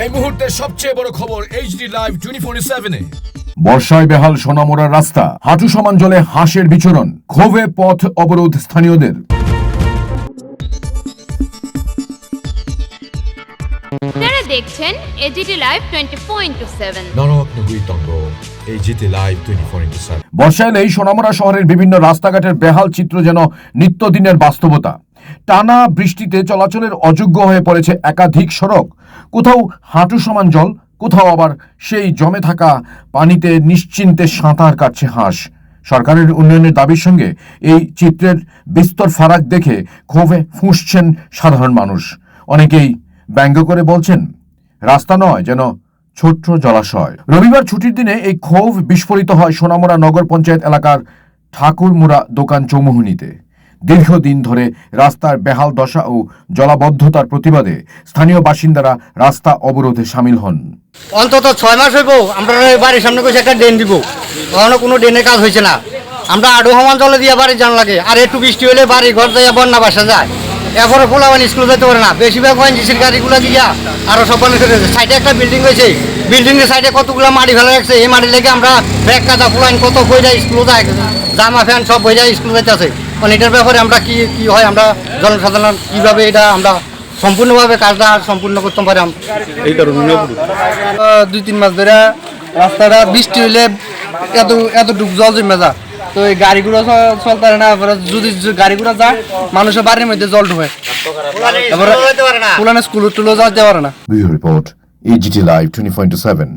এই মুহূর্তের সবচেয়ে বড় খবর এইচডি লাইভ 24/7-এ। বর্ষায় বেহাল সোনামুড়ার রাস্তা, হাঁটু সমান জলে হাঁসের বিচরণ, ক্ষোভে পথ অবরোধ স্থানীয়দের। আপনারা দেখছেন এইচডি লাইভ 24/7। নরক এইচডি লাইভ 24/7। বর্ষা এলেই সোনামুড়া শহরের বিভিন্ন রাস্তাঘাটের বেহাল চিত্র যেন নিত্যদিনের বাস্তবতা। টানা বৃষ্টিতে চলাচলের অযোগ্য হয়ে পড়েছে একাধিক সড়ক। কোথাও হাঁটু সমান জল, কোথাও আবার সেই জমে থাকা পানিতে নিশ্চিন্তে সাঁতার কাটছে হাঁস। সরকারের উন্নয়নের দাবির সঙ্গে এই চিত্রের বিস্তর ফারাক দেখে ক্ষোভে ফুঁসছেন সাধারণ মানুষ। অনেকেই ব্যঙ্গ করে বলছেন, রাস্তা নয় যেন ছোট্ট জলাশয়। রবিবার ছুটির দিনে এই ক্ষোভ বিস্ফোরিত হয় সোনামুড়া নগর পঞ্চায়েত এলাকার ঠাকুরমুড়া দোকান চৌমুহনীতে। দীর্ঘদিন ধরে রাস্তার বেহাল দশা ও জলাবদ্ধতার প্রতিবাদে স্থানীয় বাসিন্দারা রাস্তা অবরোধে সামিল হন। অন্তত 6 মাস হইব আমরা বাড়ির সামনে বসে একটা ড্রেন দিব, কখনো কোনো ড্রেনের কাজ হয়েছে না। আমরা আড়ু সমান জলে দিয়ে বাড়ি যান লাগে, আর একটু বৃষ্টি হলে বাড়ি ঘর যাইয়া বন্যা বাসা যায়। এরপরে পোলাবান স্কুল যেতে পারে না, বেশিরভাগ ওয়াইনজিসির গাড়িগুলো দিয়া আরও সব সাইডে একটা বিল্ডিং হয়েছে, বিল্ডিংয়ের সাইডে কতগুলো মাটি ফেলা রাখছে। এই মাটি লেগে আমরা ব্যাগ কাদা পোলাইন কত বই যায় স্কুল যায়, জামা ফ্যান সব বই যায় স্কুল যাইতেছে। মানে এটার ব্যাপারে আমরা কি হয়, আমরা জনসাধারণ কীভাবে এটা আমরা সম্পূর্ণভাবে কাজটা সম্পূর্ণ করতে পারি। এই কারণে 2-3 মাস ধরে রাস্তাটা বৃষ্টি হইলে এতটুকু জল জমে যায়, তো এই গাড়িগুলো চলতে পারে না। যদি গাড়িগুলো যায় মানুষের বাড়ির মধ্যে জল ঢুকে, তারপরে স্কুল টুলো যেতে পারে না। Bureau report, HD live 24/7।